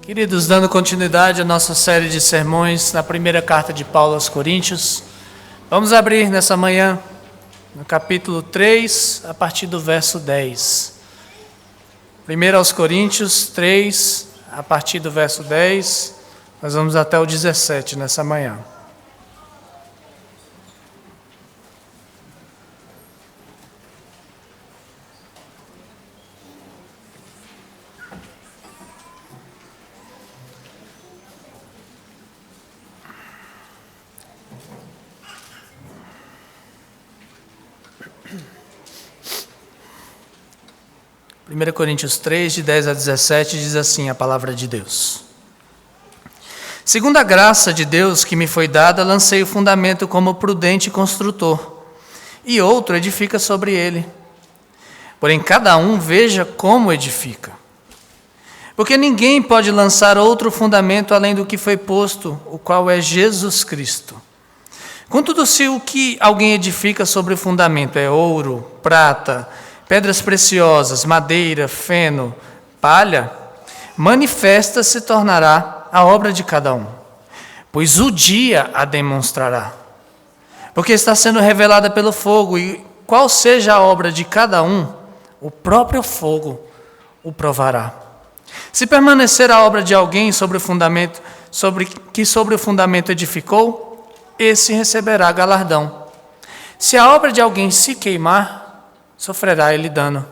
Queridos, dando continuidade à nossa série de sermões na primeira carta de Paulo aos Coríntios, vamos abrir nessa manhã no capítulo 3, a partir do verso 10. 1 aos Coríntios 3, a partir do verso 10, nós vamos até o 17 nessa manhã. Primeira Coríntios 3, de 10 a 17, diz assim a palavra de Deus. Segundo a graça de Deus que me foi dada, lancei o fundamento como prudente construtor, e outro edifica sobre ele. Porém, cada um veja como edifica. Porque ninguém pode lançar outro fundamento além do que foi posto, o qual é Jesus Cristo. Contudo, se o que alguém edifica sobre o fundamento é ouro, prata, pedras preciosas, madeira, feno, palha, manifesta se tornará a obra de cada um, pois o dia a demonstrará. Porque está sendo revelada pelo fogo, e qual seja a obra de cada um, o próprio fogo o provará. Se permanecer a obra de alguém sobre o fundamento, sobre o fundamento edificou, esse receberá galardão. Se a obra de alguém se queimar, sofrerá ele dano.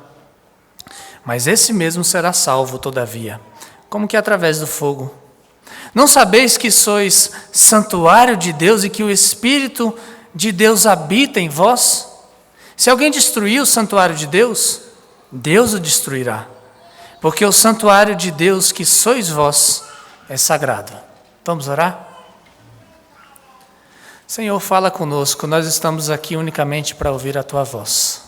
Mas esse mesmo será salvo, todavia, como que através do fogo. Não sabeis que sois santuário de Deus e que o Espírito de Deus habita em vós? Se alguém destruir o santuário de Deus, Deus o destruirá. Porque o santuário de Deus que sois vós é sagrado. Vamos orar? Senhor, fala conosco. Nós estamos aqui unicamente para ouvir a Tua voz.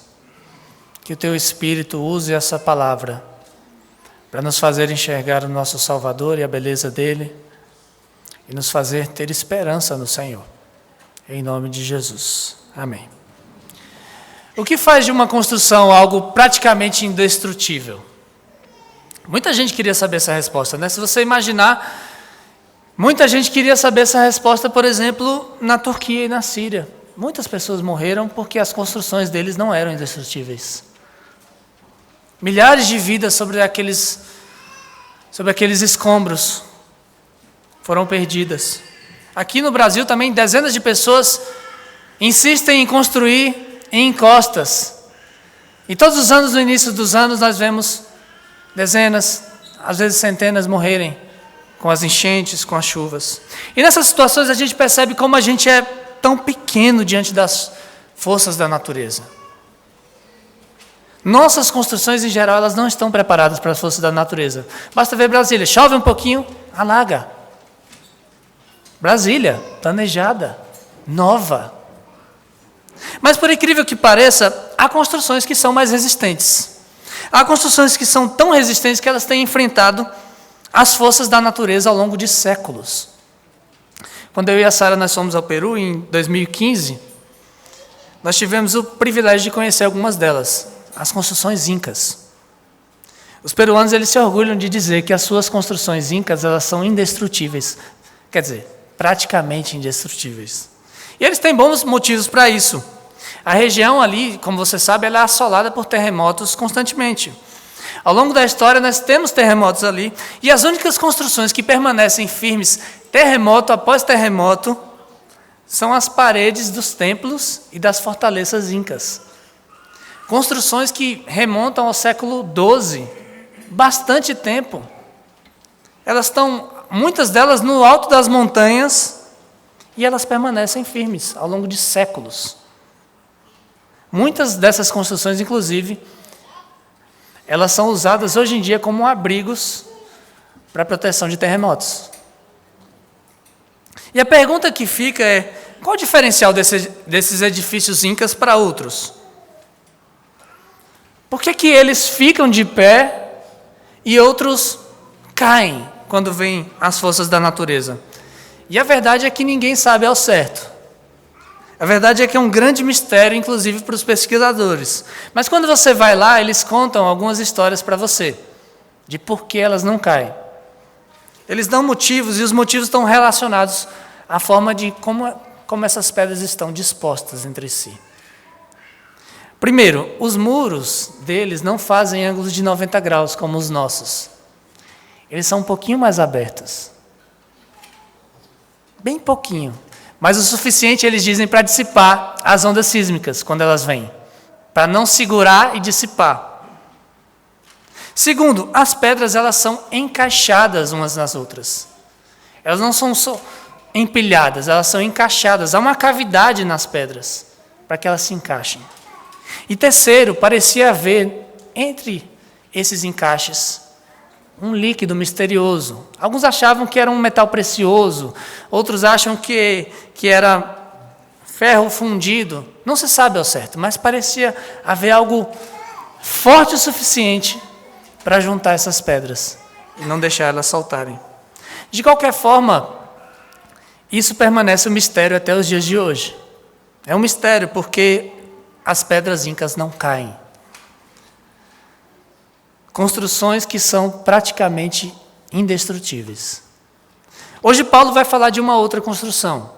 Que o Teu Espírito use essa palavra para nos fazer enxergar o nosso Salvador e a beleza dEle e nos fazer ter esperança no Senhor. Em nome de Jesus. Amém. O que faz de uma construção algo praticamente indestrutível? Muita gente queria saber essa resposta, né? Se você imaginar, muita gente queria saber essa resposta, por exemplo, na Turquia e na Síria. Muitas pessoas morreram porque as construções deles não eram indestrutíveis. Milhares de vidas sobre aqueles escombros foram perdidas. Aqui no Brasil também dezenas de pessoas insistem em construir em encostas. E todos os anos, no início dos anos, nós vemos dezenas, às vezes centenas morrerem com as enchentes, com as chuvas. E nessas situações a gente percebe como a gente é tão pequeno diante das forças da natureza. Nossas construções, em geral, elas não estão preparadas para as forças da natureza. Basta ver Brasília, chove um pouquinho, alaga. Brasília, planejada, nova. Mas, por incrível que pareça, há construções que são mais resistentes. Há construções que são tão resistentes que elas têm enfrentado as forças da natureza ao longo de séculos. Quando eu e a Sara nós fomos ao Peru, em 2015, nós tivemos o privilégio de conhecer algumas delas. As construções incas. Os peruanos, eles se orgulham de dizer que as suas construções incas, elas são indestrutíveis. Quer dizer, praticamente indestrutíveis. E eles têm bons motivos para isso. A região ali, como você sabe, ela é assolada por terremotos constantemente. Ao longo da história, nós temos terremotos ali, e as únicas construções que permanecem firmes, terremoto após terremoto, são as paredes dos templos e das fortalezas incas. Construções que remontam ao século XII, bastante tempo. Elas estão, muitas delas, no alto das montanhas e elas permanecem firmes ao longo de séculos. Muitas dessas construções, inclusive, elas são usadas hoje em dia como abrigos para proteção de terremotos. E a pergunta que fica é, qual o diferencial desses edifícios incas para outros? Por que eles ficam de pé e outros caem quando vêm as forças da natureza? E a verdade é que ninguém sabe ao certo. A verdade é que é um grande mistério, inclusive para os pesquisadores. Mas quando você vai lá, eles contam algumas histórias para você, de por que elas não caem. Eles dão motivos, e os motivos estão relacionados à forma de como essas pedras estão dispostas entre si. Primeiro, os muros deles não fazem ângulos de 90 graus como os nossos. Eles são um pouquinho mais abertos. Bem pouquinho. Mas o suficiente, eles dizem, para dissipar as ondas sísmicas quando elas vêm. Para não segurar e dissipar. Segundo, as pedras elas são encaixadas umas nas outras. Elas não são só empilhadas, elas são encaixadas. Há uma cavidade nas pedras para que elas se encaixem. E terceiro, parecia haver entre esses encaixes um líquido misterioso. Alguns achavam que era um metal precioso, outros acham que era ferro fundido. Não se sabe ao certo, mas parecia haver algo forte o suficiente para juntar essas pedras e não deixar elas saltarem. De qualquer forma, isso permanece um mistério até os dias de hoje. É um mistério porque as pedras incas não caem. Construções que são praticamente indestrutíveis. Hoje Paulo vai falar de uma outra construção.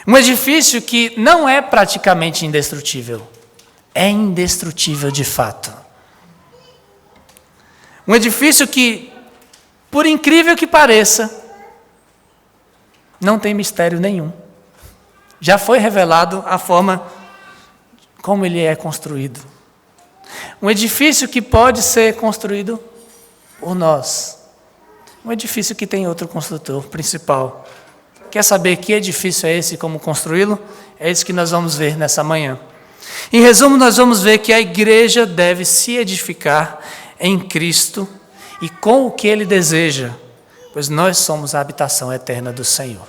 Um edifício que não é praticamente indestrutível. É indestrutível de fato. Um edifício que, por incrível que pareça, não tem mistério nenhum. Já foi revelado a forma como ele é construído. Um edifício que pode ser construído por nós. Um edifício que tem outro construtor principal. Quer saber que edifício é esse e como construí-lo? É isso que nós vamos ver nessa manhã. Em resumo, nós vamos ver que a igreja deve se edificar em Cristo e com o que Ele deseja, pois nós somos a habitação eterna do Senhor.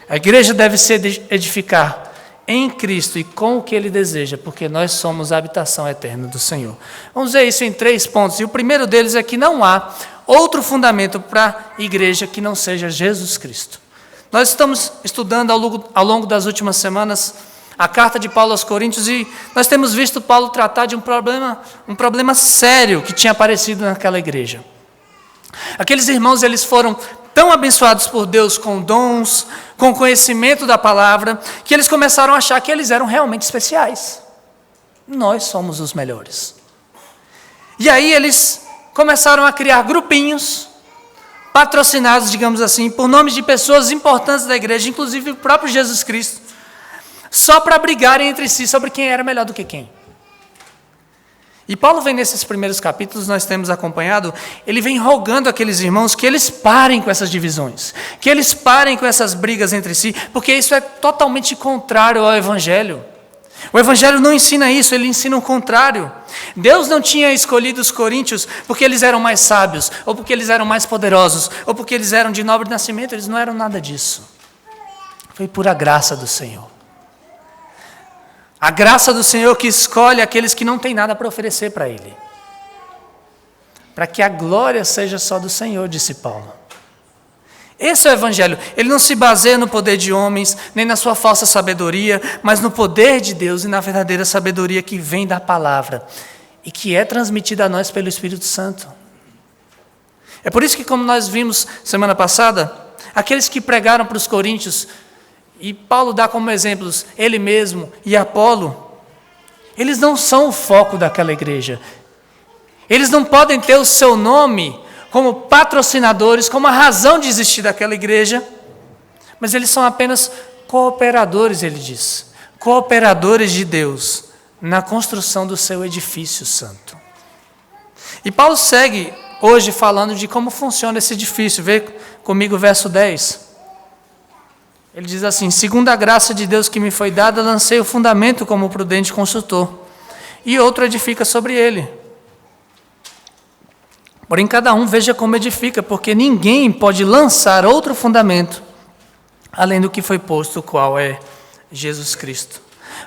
A igreja deve se edificar em Cristo e com o que Ele deseja, porque nós somos a habitação eterna do Senhor. Vamos ver isso em 3 pontos, e o primeiro deles é que não há outro fundamento para a igreja que não seja Jesus Cristo. Nós estamos estudando ao longo das últimas semanas a carta de Paulo aos Coríntios e nós temos visto Paulo tratar de um problema sério que tinha aparecido naquela igreja. Aqueles irmãos, eles foram tão abençoados por Deus com dons, com conhecimento da palavra, que eles começaram a achar que eles eram realmente especiais. Nós somos os melhores. E aí eles começaram a criar grupinhos, patrocinados, digamos assim, por nomes de pessoas importantes da igreja, inclusive o próprio Jesus Cristo, só para brigarem entre si sobre quem era melhor do que quem. E Paulo vem nesses primeiros capítulos, nós temos acompanhado, ele vem rogando àqueles irmãos que eles parem com essas divisões, que eles parem com essas brigas entre si, porque isso é totalmente contrário ao Evangelho. O Evangelho não ensina isso, ele ensina o contrário. Deus não tinha escolhido os coríntios porque eles eram mais sábios, ou porque eles eram mais poderosos, ou porque eles eram de nobre nascimento, eles não eram nada disso. Foi pura graça do Senhor. A graça do Senhor que escolhe aqueles que não têm nada para oferecer para Ele. Para que a glória seja só do Senhor, disse Paulo. Esse é o Evangelho. Ele não se baseia no poder de homens, nem na sua falsa sabedoria, mas no poder de Deus e na verdadeira sabedoria que vem da palavra e que é transmitida a nós pelo Espírito Santo. É por isso que, como nós vimos semana passada, aqueles que pregaram para os coríntios, e Paulo dá como exemplos ele mesmo e Apolo, eles não são o foco daquela igreja. Eles não podem ter o seu nome como patrocinadores, como a razão de existir daquela igreja, mas eles são apenas cooperadores, ele diz, cooperadores de Deus na construção do seu edifício santo. E Paulo segue hoje falando de como funciona esse edifício. Vê comigo o verso 10. Ele diz assim: segundo a graça de Deus que me foi dada, lancei o fundamento como prudente consultor, e outro edifica sobre ele. Porém, cada um veja como edifica, porque ninguém pode lançar outro fundamento, além do que foi posto, o qual é Jesus Cristo.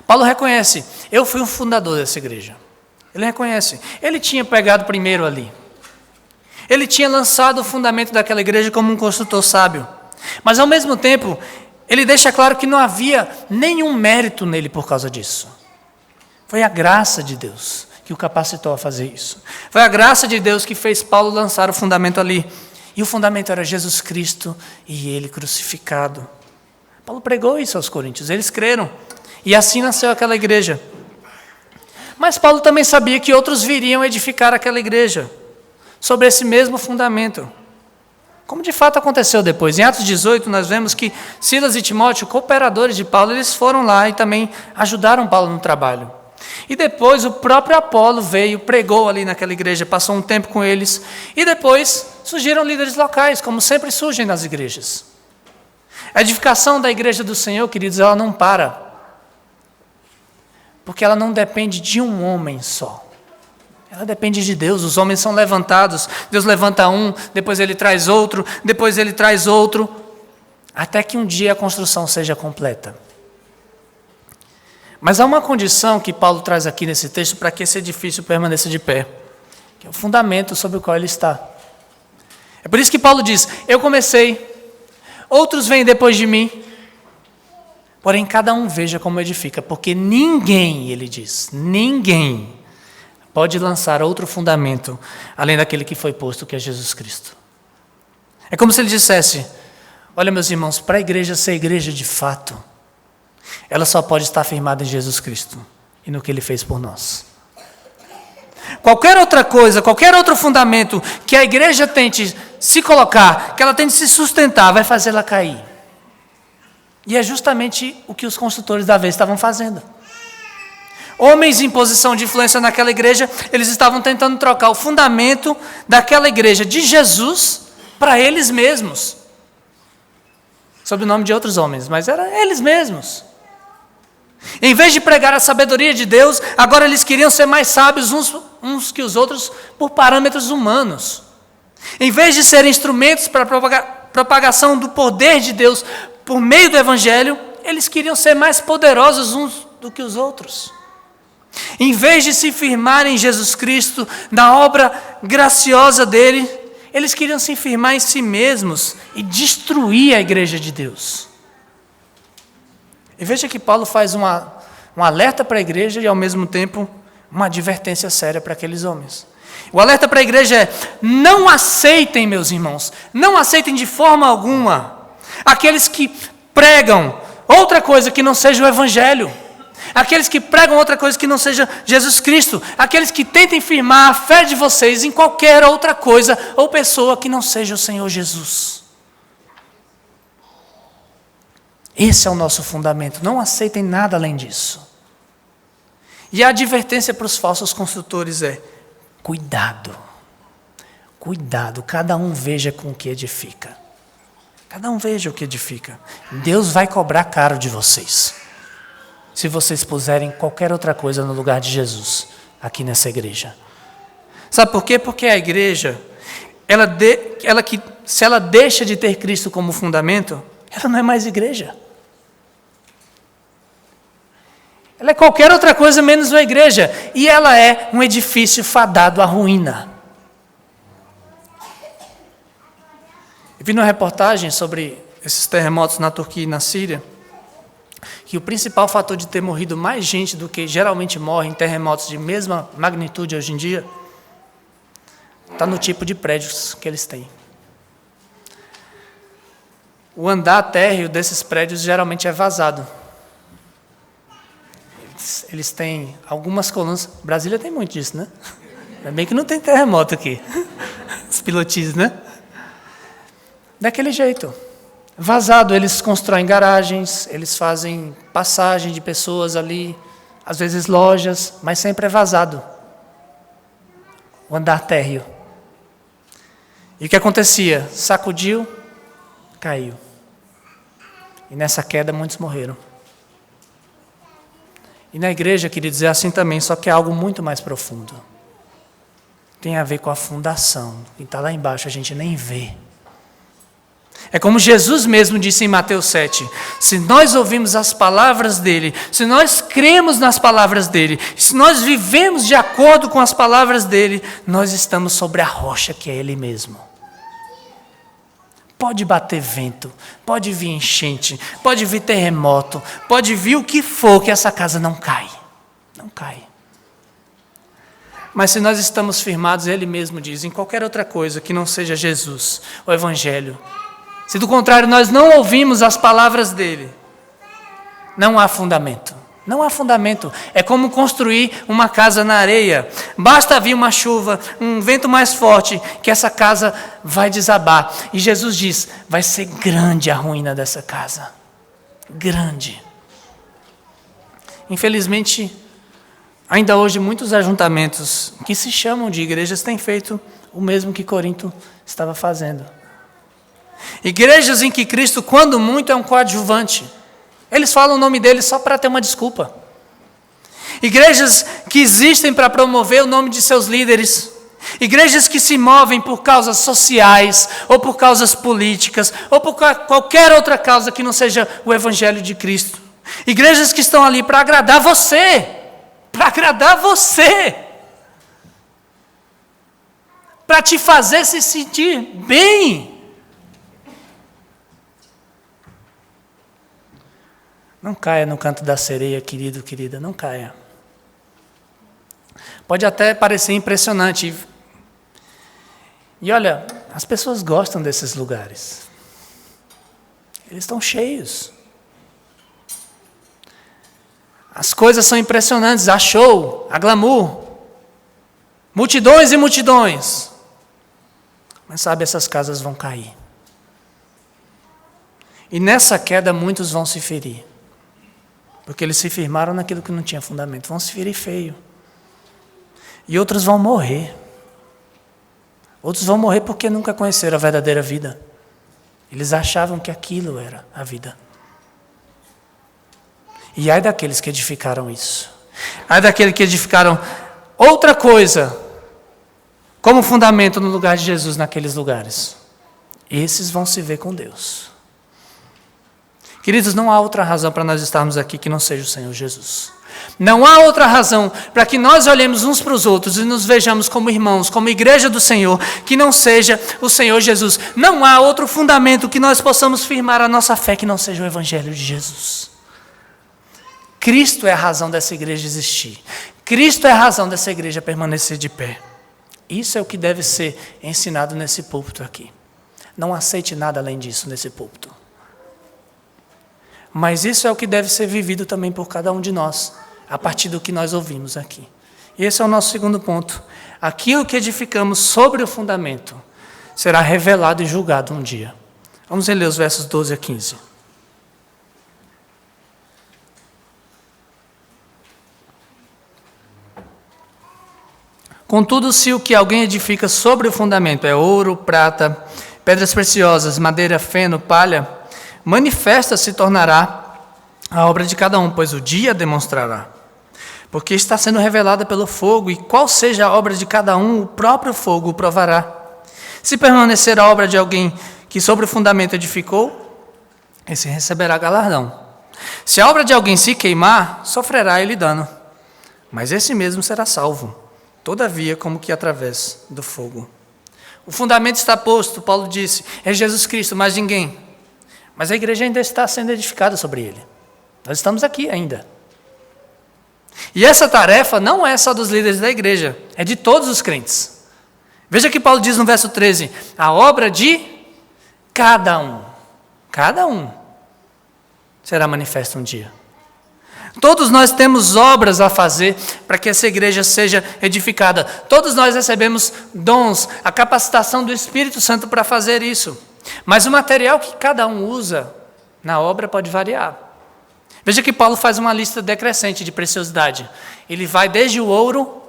Paulo reconhece, eu fui um fundador dessa igreja. Ele reconhece, ele tinha pegado primeiro ali. Ele tinha lançado o fundamento daquela igreja como um construtor sábio. Mas, ao mesmo tempo, ele deixa claro que não havia nenhum mérito nele por causa disso. Foi a graça de Deus que o capacitou a fazer isso. Foi a graça de Deus que fez Paulo lançar o fundamento ali. E o fundamento era Jesus Cristo e Ele crucificado. Paulo pregou isso aos coríntios, eles creram. E assim nasceu aquela igreja. Mas Paulo também sabia que outros viriam edificar aquela igreja sobre esse mesmo fundamento. Como de fato aconteceu depois. Em Atos 18, nós vemos que Silas e Timóteo, cooperadores de Paulo, eles foram lá e também ajudaram Paulo no trabalho. E depois o próprio Apolo veio, pregou ali naquela igreja, passou um tempo com eles. E depois surgiram líderes locais, como sempre surgem nas igrejas. A edificação da igreja do Senhor, queridos, ela não para. Porque ela não depende de um homem só. Ela depende de Deus. Os homens são levantados. Deus levanta um, depois Ele traz outro, depois Ele traz outro, até que um dia a construção seja completa. Mas há uma condição que Paulo traz aqui nesse texto para que esse edifício permaneça de pé, que é o fundamento sobre o qual ele está. É por isso que Paulo diz, eu comecei, outros vêm depois de mim, porém cada um veja como edifica, porque ninguém, ele diz, ninguém pode lançar outro fundamento, além daquele que foi posto, que é Jesus Cristo. É como se ele dissesse, olha meus irmãos, para a igreja ser igreja de fato, ela só pode estar firmada em Jesus Cristo e no que Ele fez por nós. Qualquer outra coisa, qualquer outro fundamento que a igreja tente se colocar, que ela tente se sustentar, vai fazê-la cair. E é justamente o que os construtores da vez estavam fazendo. Homens em posição de influência naquela igreja, eles estavam tentando trocar o fundamento daquela igreja de Jesus para eles mesmos. Sob o nome de outros homens, mas eram eles mesmos. Em vez de pregar a sabedoria de Deus, agora eles queriam ser mais sábios uns que os outros por parâmetros humanos. Em vez de serem instrumentos para a propagação do poder de Deus por meio do Evangelho, eles queriam ser mais poderosos uns do que os outros. Em vez de se firmarem em Jesus Cristo, na obra graciosa dele, eles queriam se firmar em si mesmos e destruir a igreja de Deus. E veja que Paulo faz um alerta para a igreja e, ao mesmo tempo, uma advertência séria para aqueles homens. O alerta para a igreja é, não aceitem, meus irmãos, não aceitem de forma alguma aqueles que pregam outra coisa que não seja o Evangelho, aqueles que pregam outra coisa que não seja Jesus Cristo, aqueles que tentem firmar a fé de vocês em qualquer outra coisa ou pessoa que não seja o Senhor Jesus. Esse é o nosso fundamento, não aceitem nada além disso. E a advertência para os falsos construtores é, cuidado, cuidado, cada um veja com o que edifica. Cada um veja o que edifica. Deus vai cobrar caro de vocês, se vocês puserem qualquer outra coisa no lugar de Jesus, aqui nessa igreja. Sabe por quê? Porque a igreja, se ela deixa de ter Cristo como fundamento, ela não é mais igreja. Ela é qualquer outra coisa menos uma igreja. E ela é um edifício fadado à ruína. Eu vi numa reportagem sobre esses terremotos na Turquia e na Síria, que o principal fator de ter morrido mais gente do que geralmente morre em terremotos de mesma magnitude hoje em dia, está no tipo de prédios que eles têm. O andar térreo desses prédios geralmente é vazado. Eles têm algumas colunas. Brasília tem muito disso, né? Ainda bem que não tem terremoto aqui. Os pilotis, né? Daquele jeito. Vazado, eles constroem garagens, eles fazem passagem de pessoas ali, às vezes lojas, mas sempre é vazado. O andar térreo. E o que acontecia? Sacudiu, caiu. E nessa queda muitos morreram. E na igreja, queridos, é assim também, só que é algo muito mais profundo. Tem a ver com a fundação. E está lá embaixo, a gente nem vê. É como Jesus mesmo disse em Mateus 7. Se nós ouvimos as palavras dele, se nós cremos nas palavras dele, se nós vivemos de acordo com as palavras dele, nós estamos sobre a rocha que é ele mesmo. Pode bater vento, pode vir enchente, pode vir terremoto, pode vir o que for, que essa casa não cai. Não cai. Mas se nós estamos firmados, ele mesmo diz, em qualquer outra coisa que não seja Jesus, o Evangelho, se do contrário nós não ouvimos as palavras dele, não há fundamento. Não há fundamento. É como construir uma casa na areia. Basta vir uma chuva, um vento mais forte, que essa casa vai desabar. E Jesus diz, vai ser grande a ruína dessa casa. Grande. Infelizmente, ainda hoje muitos ajuntamentos que se chamam de igrejas têm feito o mesmo que Corinto estava fazendo. Igrejas em que Cristo, quando muito, é um coadjuvante. Eles falam o nome dele só para ter uma desculpa. Igrejas que existem para promover o nome de seus líderes. Igrejas que se movem por causas sociais, ou por causas políticas, ou por qualquer outra causa que não seja o Evangelho de Cristo. Igrejas que estão ali para agradar você. Para agradar você. Para te fazer se sentir bem. Não caia no canto da sereia, querido, querida, não caia. Pode até parecer impressionante. E olha, as pessoas gostam desses lugares. Eles estão cheios. As coisas são impressionantes, há show, há glamour. Multidões e multidões. Mas sabe, essas casas vão cair. E nessa queda muitos vão se ferir. Porque eles se firmaram naquilo que não tinha fundamento. Vão se ferir feio. E outros vão morrer. Outros vão morrer porque nunca conheceram a verdadeira vida. Eles achavam que aquilo era a vida. E ai daqueles que edificaram isso. Ai daqueles que edificaram outra coisa como fundamento no lugar de Jesus naqueles lugares. Esses vão se ver com Deus. Queridos, não há outra razão para nós estarmos aqui que não seja o Senhor Jesus. Não há outra razão para que nós olhemos uns para os outros e nos vejamos como irmãos, como igreja do Senhor, que não seja o Senhor Jesus. Não há outro fundamento que nós possamos firmar a nossa fé que não seja o Evangelho de Jesus. Cristo é a razão dessa igreja existir. Cristo é a razão dessa igreja permanecer de pé. Isso é o que deve ser ensinado nesse púlpito aqui. Não aceite nada além disso nesse púlpito. Mas isso é o que deve ser vivido também por cada um de nós, a partir do que nós ouvimos aqui. E esse é o nosso segundo ponto. Aquilo que edificamos sobre o fundamento será revelado e julgado um dia. Vamos ler os versos 12 a 15. Contudo, se o que alguém edifica sobre o fundamento é ouro, prata, pedras preciosas, madeira, feno, palha, manifesta se tornará a obra de cada um, pois o dia demonstrará. Porque está sendo revelada pelo fogo, e qual seja a obra de cada um, o próprio fogo o provará. Se permanecer a obra de alguém que sobre o fundamento edificou, esse receberá galardão. Se a obra de alguém se queimar, sofrerá ele dano, mas esse mesmo será salvo, todavia como que através do fogo. O fundamento está posto, Paulo disse, é Jesus Cristo, mais ninguém. Mas a igreja ainda está sendo edificada sobre ele. Nós estamos aqui ainda. E essa tarefa não é só dos líderes da igreja, é de todos os crentes. Veja que Paulo diz no verso 13, a obra de cada um será manifesta um dia. Todos nós temos obras a fazer para que essa igreja seja edificada. Todos nós recebemos dons, a capacitação do Espírito Santo para fazer isso. Mas o material que cada um usa na obra pode variar. Veja que Paulo faz uma lista decrescente de preciosidade. Ele vai desde o ouro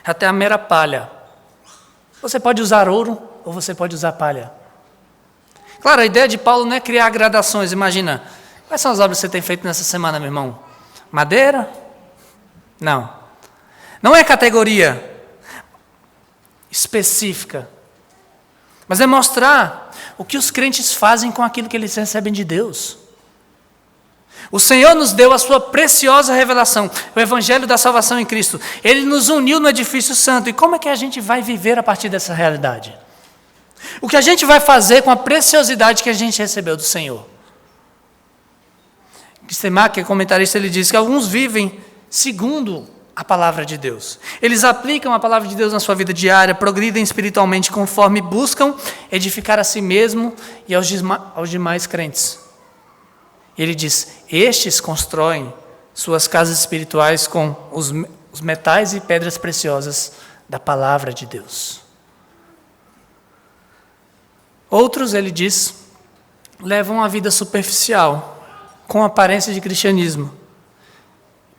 até a mera palha. Você pode usar ouro ou você pode usar palha. Claro, a ideia de Paulo não é criar gradações. Imagina, quais são as obras que você tem feito nessa semana, meu irmão? Madeira? Não. Não é categoria específica. Mas é mostrar o que os crentes fazem com aquilo que eles recebem de Deus. O Senhor nos deu a sua preciosa revelação, o Evangelho da salvação em Cristo. Ele nos uniu no edifício santo. E como é que a gente vai viver a partir dessa realidade? O que a gente vai fazer com a preciosidade que a gente recebeu do Senhor? Stemacher, que é comentarista, ele diz que alguns vivem segundo a palavra de Deus. Eles aplicam a palavra de Deus na sua vida diária, progridem espiritualmente conforme buscam edificar a si mesmo e aos demais crentes. Ele diz, estes constroem suas casas espirituais com os metais e pedras preciosas da palavra de Deus. Outros, ele diz, levam uma vida superficial, com aparência de cristianismo.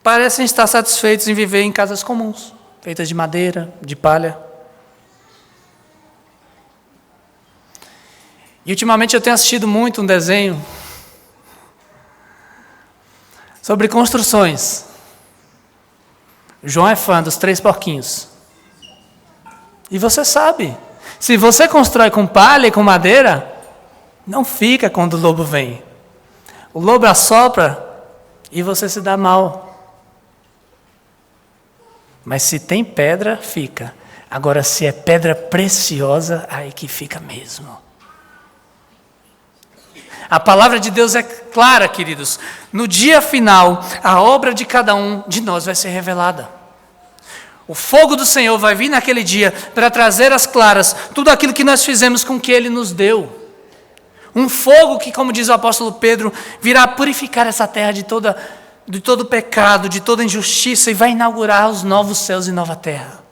Parecem estar satisfeitos em viver em casas comuns, feitas de madeira, de palha. E ultimamente eu tenho assistido muito um desenho sobre construções. O João é fã dos 3 porquinhos. E você sabe, se você constrói com palha e com madeira, não fica quando o lobo vem. O lobo assopra e você se dá mal. Mas se tem pedra, fica. Agora, se é pedra preciosa, aí que fica mesmo. A palavra de Deus é clara, queridos. No dia final, a obra de cada um de nós vai ser revelada. O fogo do Senhor vai vir naquele dia para trazer às claras tudo aquilo que nós fizemos com que Ele nos deu. Um fogo que, como diz o apóstolo Pedro, virá purificar essa terra de todo pecado, de toda injustiça e vai inaugurar os novos céus e nova terra.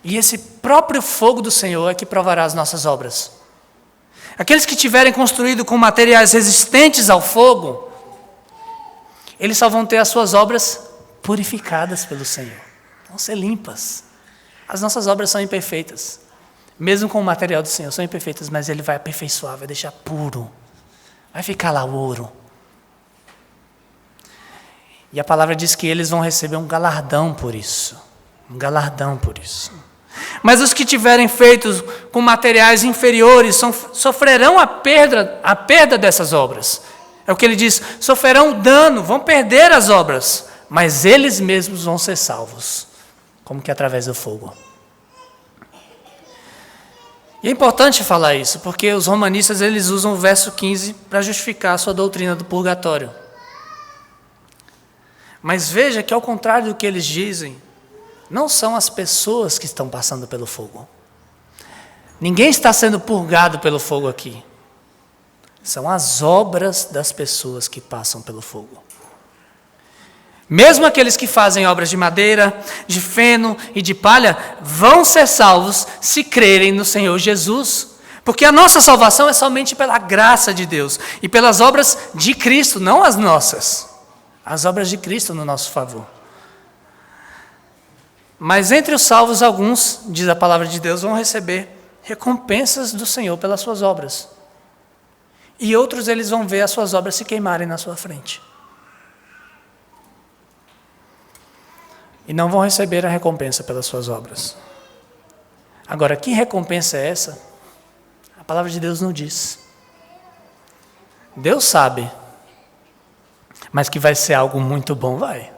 E esse próprio fogo do Senhor é que provará as nossas obras. Aqueles que tiverem construído com materiais resistentes ao fogo, eles só vão ter as suas obras purificadas pelo Senhor. Vão ser limpas. As nossas obras são imperfeitas. Mesmo com o material do Senhor, são imperfeitas, mas Ele vai aperfeiçoar, vai deixar puro. Vai ficar lá o ouro. E a palavra diz que eles vão receber um galardão por isso. Um galardão por isso. Mas os que tiverem feitos com materiais inferiores sofrerão a perda dessas obras. É o que ele diz, sofrerão dano, vão perder as obras, mas eles mesmos vão ser salvos, como que através do fogo. E é importante falar isso, porque os romanistas eles usam o verso 15 para justificar a sua doutrina do purgatório. Mas veja que ao contrário do que eles dizem, não são as pessoas que estão passando pelo fogo. Ninguém está sendo purgado pelo fogo aqui. São as obras das pessoas que passam pelo fogo. Mesmo aqueles que fazem obras de madeira, de feno e de palha, vão ser salvos se crerem no Senhor Jesus. Porque a nossa salvação é somente pela graça de Deus e pelas obras de Cristo, não as nossas. As obras de Cristo no nosso favor. Mas entre os salvos, alguns, diz a palavra de Deus, vão receber recompensas do Senhor pelas suas obras. E outros, eles vão ver as suas obras se queimarem na sua frente. E não vão receber a recompensa pelas suas obras. Agora, que recompensa é essa? A palavra de Deus não diz. Deus sabe. Mas que vai ser algo muito bom, vai.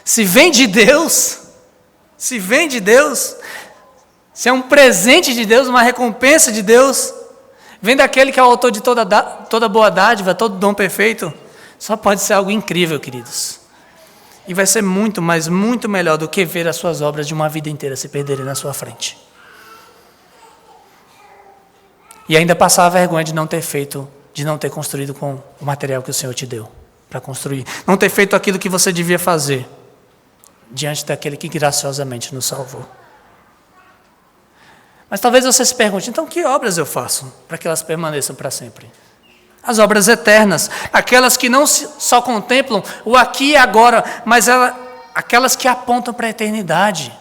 Se vem de Deus, se é um presente de Deus, uma recompensa de Deus, vem daquele que é o autor de toda boa dádiva, todo dom perfeito, só pode ser algo incrível, queridos. E vai ser muito, mas muito melhor do que ver as suas obras de uma vida inteira se perderem na sua frente. E ainda passar a vergonha de não ter construído com o material que o Senhor te deu para construir. Não ter feito aquilo que você devia fazer diante daquele que graciosamente nos salvou. Mas talvez você se pergunte, então que obras eu faço para que elas permaneçam para sempre? As obras eternas, aquelas que não só contemplam o aqui e agora, mas aquelas que apontam para a eternidade.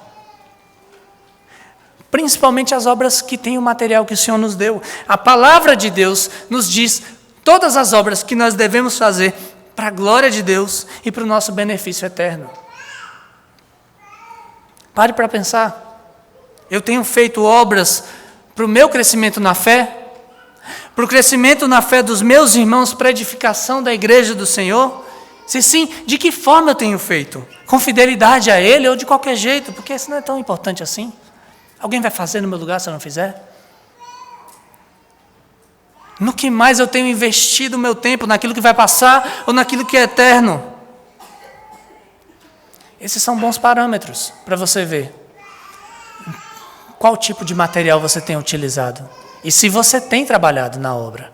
Principalmente as obras que têm o material que o Senhor nos deu. A palavra de Deus nos diz todas as obras que nós devemos fazer para a glória de Deus e para o nosso benefício eterno. Pare para pensar. Eu tenho feito obras para o meu crescimento na fé, para o crescimento na fé dos meus irmãos, para a edificação da igreja do Senhor? Se sim, de que forma eu tenho feito? Com fidelidade a Ele ou de qualquer jeito? Porque isso não é tão importante assim. Alguém vai fazer no meu lugar se eu não fizer? No que mais eu tenho investido o meu tempo? Naquilo que vai passar ou naquilo que é eterno? Esses são bons parâmetros para você ver qual tipo de material você tem utilizado e se você tem trabalhado na obra.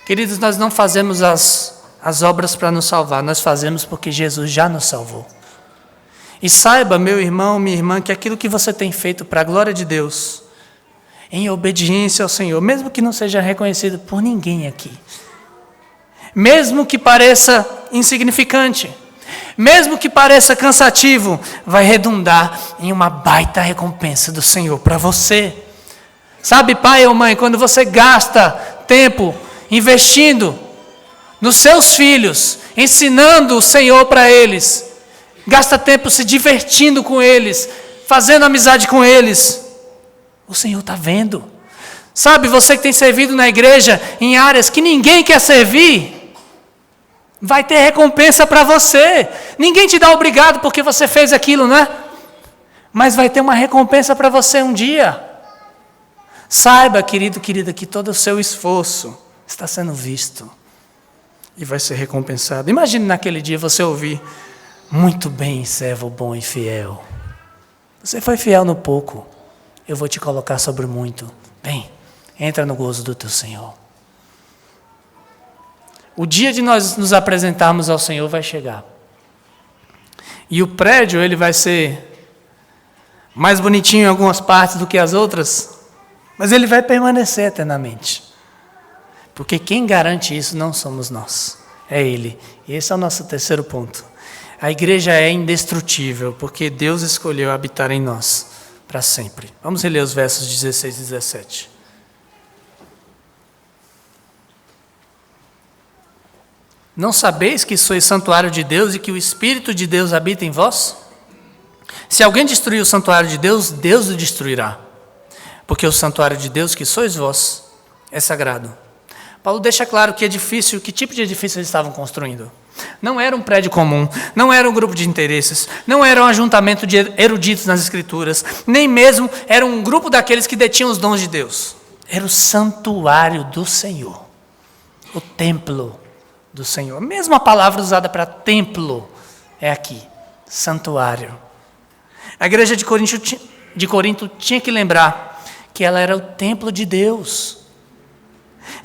Queridos, nós não fazemos as obras para nos salvar, nós fazemos porque Jesus já nos salvou. E saiba, meu irmão, minha irmã, que aquilo que você tem feito para a glória de Deus, em obediência ao Senhor, mesmo que não seja reconhecido por ninguém aqui, mesmo que pareça insignificante, mesmo que pareça cansativo, vai redundar em uma baita recompensa do Senhor para você. Sabe, pai ou mãe, quando você gasta tempo investindo nos seus filhos, ensinando o Senhor para eles, gasta tempo se divertindo com eles, fazendo amizade com eles, o Senhor está vendo. Sabe, você que tem servido na igreja em áreas que ninguém quer servir, vai ter recompensa para você. Ninguém te dá obrigado porque você fez aquilo, né? Mas vai ter uma recompensa para você um dia. Saiba, querido, querida, que todo o seu esforço está sendo visto e vai ser recompensado. Imagine naquele dia você ouvir: muito bem, servo bom e fiel. Você foi fiel no pouco, eu vou te colocar sobre muito. Vem, entra no gozo do teu Senhor. O dia de nós nos apresentarmos ao Senhor vai chegar. E o prédio, ele vai ser mais bonitinho em algumas partes do que as outras, mas ele vai permanecer eternamente. Porque quem garante isso não somos nós, é Ele. E esse é o nosso terceiro ponto. A igreja é indestrutível, porque Deus escolheu habitar em nós para sempre. Vamos reler os versos 16 e 17. Não sabeis que sois santuário de Deus e que o Espírito de Deus habita em vós? Se alguém destruir o santuário de Deus, Deus o destruirá. Porque o santuário de Deus, que sois vós, é sagrado. Paulo deixa claro que edifício, que tipo de edifício eles estavam construindo. Não era um prédio comum, não era um grupo de interesses, não era um ajuntamento de eruditos nas Escrituras, nem mesmo era um grupo daqueles que detinham os dons de Deus. Era o santuário do Senhor, o templo do Senhor. A mesma palavra usada para templo é aqui, santuário. A igreja de Corinto tinha que lembrar que ela era o templo de Deus.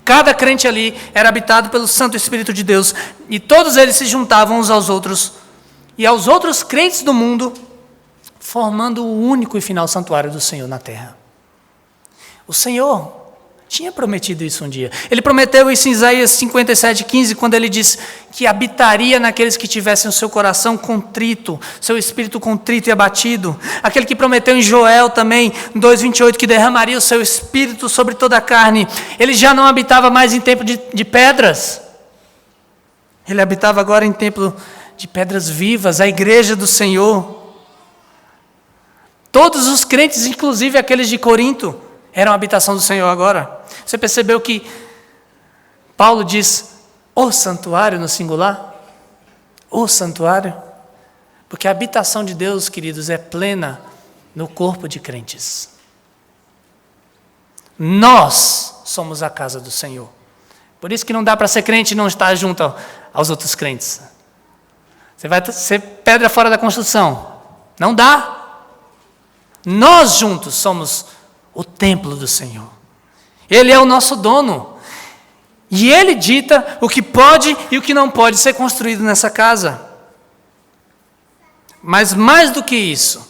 Cada crente ali era habitado pelo Santo Espírito de Deus, e todos eles se juntavam uns aos outros e aos outros crentes do mundo, formando o único e final santuário do Senhor na terra. O Senhor tinha prometido isso um dia. Ele prometeu isso em Isaías 57:15, quando ele diz que habitaria naqueles que tivessem o seu coração contrito, seu espírito contrito e abatido. Aquele que prometeu em Joel também, 2:28, que derramaria o seu espírito sobre toda a carne. Ele já não habitava mais em templo de pedras. Ele habitava agora em templo de pedras vivas, a igreja do Senhor. Todos os crentes, inclusive aqueles de Corinto, eram a habitação do Senhor agora. Você percebeu que Paulo diz o santuário no singular? O santuário? Porque a habitação de Deus, queridos, é plena no corpo de crentes. Nós somos a casa do Senhor. Por isso que não dá para ser crente e não estar junto aos outros crentes. Você vai ser pedra fora da construção. Não dá. Nós juntos somos o templo do Senhor. Ele é o nosso dono. E Ele dita o que pode e o que não pode ser construído nessa casa. Mas mais do que isso,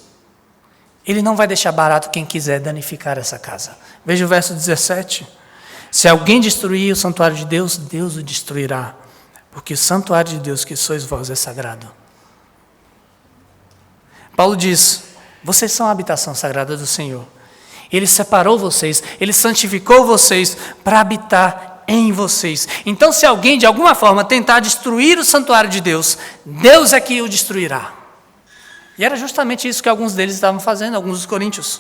Ele não vai deixar barato quem quiser danificar essa casa. Veja o verso 17. Se alguém destruir o santuário de Deus, Deus o destruirá. Porque o santuário de Deus, que sois vós, é sagrado. Paulo diz: vocês são a habitação sagrada do Senhor. Ele separou vocês, Ele santificou vocês para habitar em vocês. Então, se alguém de alguma forma tentar destruir o santuário de Deus, Deus é que o destruirá. E era justamente isso que alguns deles estavam fazendo, alguns dos coríntios.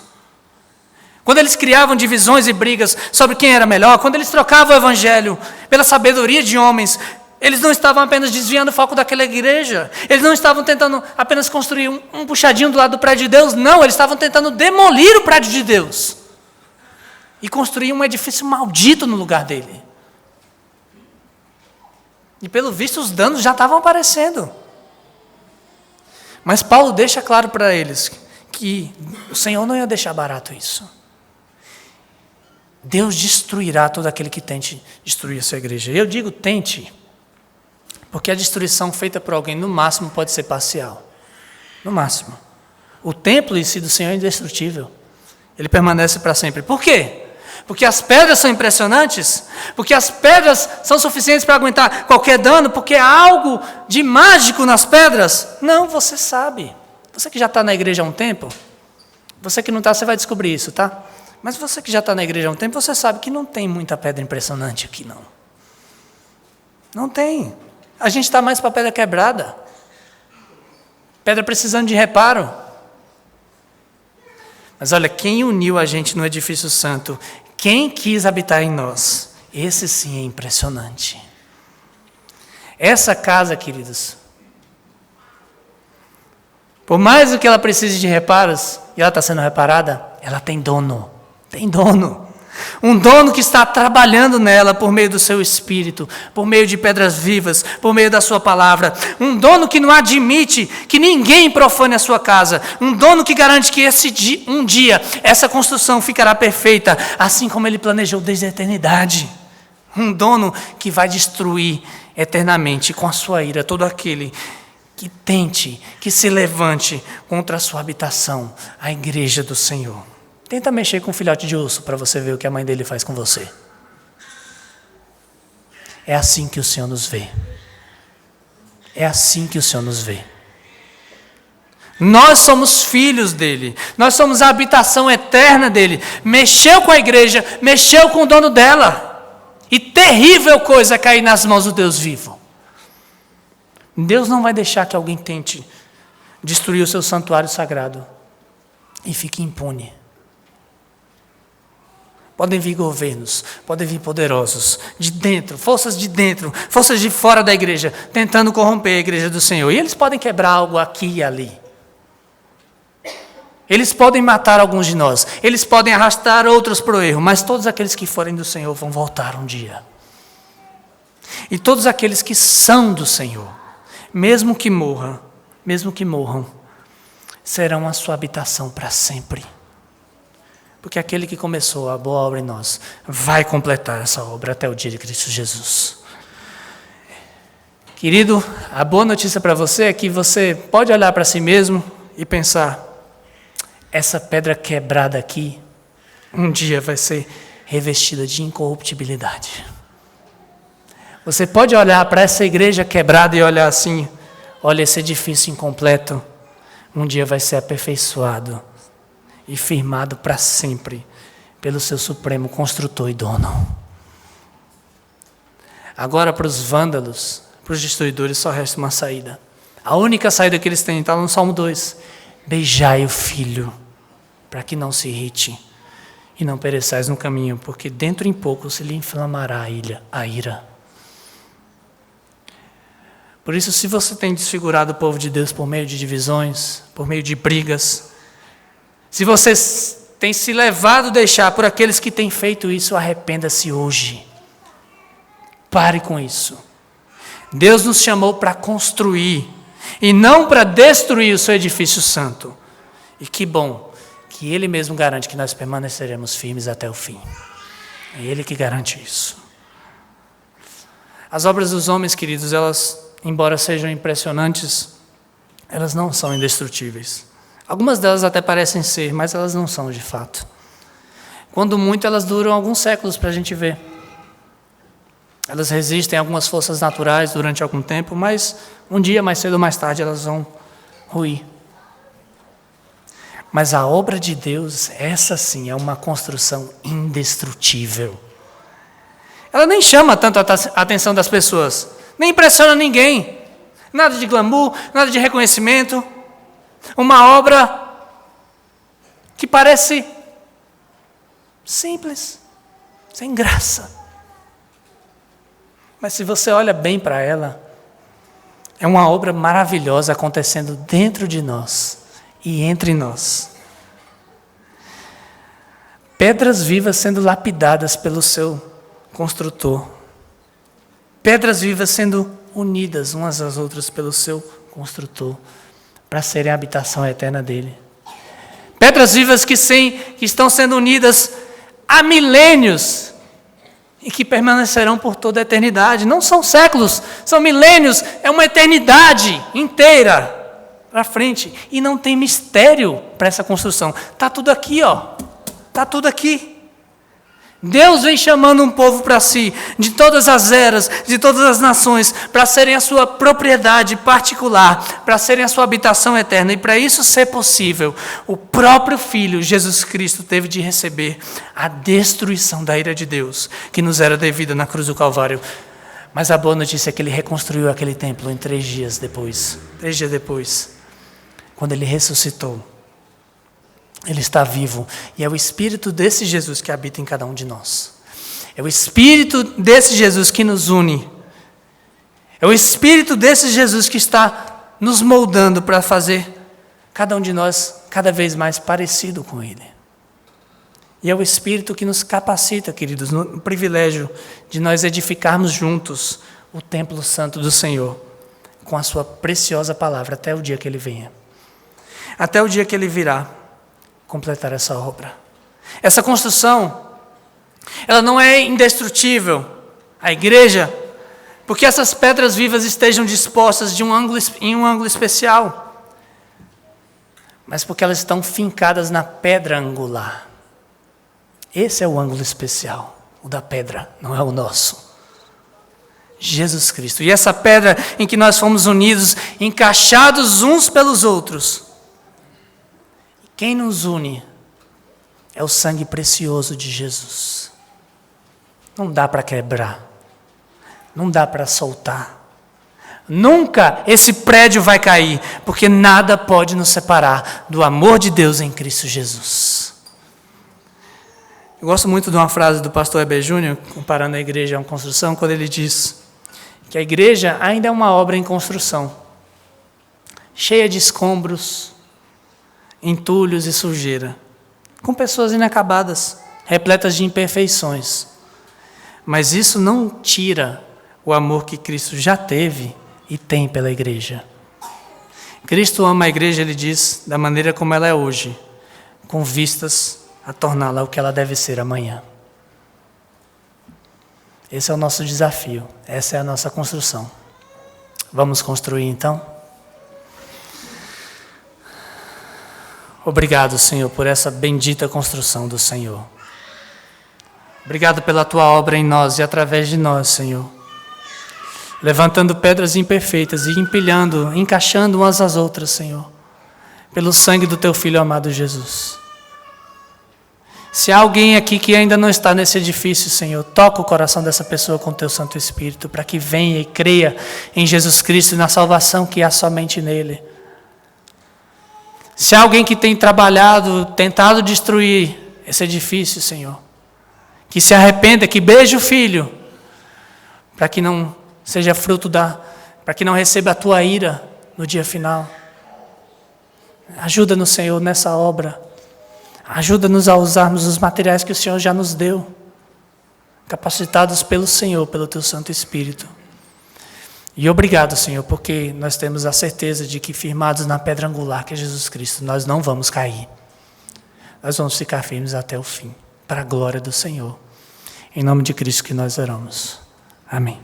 Quando eles criavam divisões e brigas sobre quem era melhor, quando eles trocavam o evangelho pela sabedoria de homens, eles não estavam apenas desviando o foco daquela igreja. Eles não estavam tentando apenas construir um puxadinho do lado do prédio de Deus. Não, eles estavam tentando demolir o prédio de Deus e construir um edifício maldito no lugar dele. E pelo visto os danos já estavam aparecendo. Mas Paulo deixa claro para eles que o Senhor não ia deixar barato isso. Deus destruirá todo aquele que tente destruir a sua igreja. Eu digo tente, porque a destruição feita por alguém, no máximo, pode ser parcial. No máximo. O templo em si do Senhor é indestrutível. Ele permanece para sempre. Por quê? Porque as pedras são impressionantes? Porque as pedras são suficientes para aguentar qualquer dano? Porque há algo de mágico nas pedras? Não, você sabe. Você que já está na igreja há um tempo, você que não está, você vai descobrir isso, tá? Mas você que já está na igreja há um tempo, você sabe que não tem muita pedra impressionante aqui, não. Não tem. A gente está mais para pedra quebrada. Pedra precisando de reparo. Mas olha, quem uniu a gente no edifício santo, quem quis habitar em nós, esse sim é impressionante. Essa casa, queridos, por mais do que ela precise de reparos, e ela está sendo reparada, ela tem dono. Tem dono. Um dono que está trabalhando nela por meio do seu espírito, por meio de pedras vivas, por meio da sua palavra. Um dono que não admite que ninguém profane a sua casa. Um dono que garante que um dia essa construção ficará perfeita, assim como ele planejou desde a eternidade. Um dono que vai destruir eternamente com a sua ira todo aquele que tente, que se levante contra a sua habitação, a igreja do Senhor. Tenta mexer com um filhote de urso para você ver o que a mãe dele faz com você. É assim que o Senhor nos vê. É assim que o Senhor nos vê. Nós somos filhos dele. Nós somos a habitação eterna dele. Mexeu com a igreja, mexeu com o dono dela. E terrível coisa é cair nas mãos do Deus vivo. Deus não vai deixar que alguém tente destruir o seu santuário sagrado e fique impune. Podem vir governos, podem vir poderosos, de dentro, forças de fora da igreja, tentando corromper a igreja do Senhor. E eles podem quebrar algo aqui e ali. Eles podem matar alguns de nós, eles podem arrastar outros para o erro, mas todos aqueles que forem do Senhor vão voltar um dia. E todos aqueles que são do Senhor, mesmo que morram, serão a sua habitação para sempre. Porque aquele que começou a boa obra em nós vai completar essa obra até o dia de Cristo Jesus. Querido, a boa notícia para você é que você pode olhar para si mesmo e pensar: essa pedra quebrada aqui, um dia vai ser revestida de incorruptibilidade. Você pode olhar para essa igreja quebrada e olhar assim: olha, esse edifício incompleto, um dia vai ser aperfeiçoado e firmado para sempre pelo seu supremo construtor e dono. Agora, para os vândalos, para os destruidores, só resta uma saída. A única saída que eles têm está no Salmo 2. Beijai o filho, para que não se irrite e não pereçais no caminho, porque dentro em pouco se lhe inflamará a ira. Por isso, se você tem desfigurado o povo de Deus por meio de divisões, por meio de brigas, se você tem se levado a deixar por aqueles que têm feito isso, arrependa-se hoje. Pare com isso. Deus nos chamou para construir e não para destruir o seu edifício santo. E que bom que Ele mesmo garante que nós permaneceremos firmes até o fim. É Ele que garante isso. As obras dos homens, queridos, elas, embora sejam impressionantes, elas não são indestrutíveis. Algumas delas até parecem ser, mas elas não são de fato. Quando muito, elas duram alguns séculos para a gente ver. Elas resistem a algumas forças naturais durante algum tempo, mas um dia, mais cedo ou mais tarde, elas vão ruir. Mas a obra de Deus, essa sim, é uma construção indestrutível. Ela nem chama tanto a atenção das pessoas, nem impressiona ninguém. Nada de glamour, nada de reconhecimento. Uma obra que parece simples, sem graça. Mas se você olha bem para ela, é uma obra maravilhosa acontecendo dentro de nós e entre nós. Pedras vivas sendo lapidadas pelo seu construtor. Pedras vivas sendo unidas umas às outras pelo seu construtor, para serem a habitação eterna dele. Pedras vivas que estão sendo unidas há milênios e que permanecerão por toda a eternidade. Não são séculos, são milênios, é uma eternidade inteira para frente. E não tem mistério para essa construção. Está tudo aqui, ó. Está tudo aqui. Deus vem chamando um povo para si, de todas as eras, de todas as nações, para serem a sua propriedade particular, para serem a sua habitação eterna. E para isso ser possível, o próprio Filho, Jesus Cristo, teve de receber a destruição da ira de Deus, que nos era devida na cruz do Calvário. Mas a boa notícia é que ele reconstruiu aquele templo em 3 dias depois. 3 dias depois, quando ele ressuscitou. Ele está vivo e é o Espírito desse Jesus que habita em cada um de nós. É o Espírito desse Jesus que nos une. É o Espírito desse Jesus que está nos moldando para fazer cada um de nós cada vez mais parecido com Ele. E é o Espírito que nos capacita, queridos, no privilégio de nós edificarmos juntos o templo santo do Senhor, com a sua preciosa palavra, até o dia que Ele venha. Até o dia que Ele virá completar essa obra. Essa construção, ela não é indestrutível, a igreja, porque essas pedras vivas estejam dispostas em um ângulo especial, mas porque elas estão fincadas na pedra angular. Esse é o ângulo especial, o da pedra, não é o nosso. Jesus Cristo. E essa pedra em que nós fomos unidos, encaixados uns pelos outros. Quem nos une é o sangue precioso de Jesus. Não dá para quebrar. Não dá para soltar. Nunca esse prédio vai cair, porque nada pode nos separar do amor de Deus em Cristo Jesus. Eu gosto muito de uma frase do pastor Heber Júnior, comparando a igreja a uma construção, quando ele diz que a igreja ainda é uma obra em construção, cheia de escombros, entulhos e sujeira, com pessoas inacabadas, repletas de imperfeições. Mas isso não tira o amor que Cristo já teve e tem pela igreja. Cristo ama a igreja, ele diz, da maneira como ela é hoje, com vistas a torná-la o que ela deve ser amanhã. Esse é o nosso desafio, essa é a nossa construção. Vamos construir então? Obrigado, Senhor, por essa bendita construção do Senhor. Obrigado pela Tua obra em nós e através de nós, Senhor. Levantando pedras imperfeitas e empilhando, encaixando umas às outras, Senhor. Pelo sangue do Teu Filho amado Jesus. Se há alguém aqui que ainda não está nesse edifício, Senhor, toca o coração dessa pessoa com o Teu Santo Espírito, para que venha e creia em Jesus Cristo e na salvação que há somente nele. Se há alguém que tem trabalhado, tentado destruir esse edifício, Senhor, que se arrependa, que beije o Filho, para que não seja fruto para que não receba a Tua ira no dia final. Ajuda-nos, Senhor, nessa obra. Ajuda-nos a usarmos os materiais que o Senhor já nos deu, capacitados pelo Senhor, pelo Teu Santo Espírito. E obrigado, Senhor, porque nós temos a certeza de que firmados na pedra angular, que é Jesus Cristo, nós não vamos cair. Nós vamos ficar firmes até o fim, para a glória do Senhor. Em nome de Cristo que nós oramos. Amém.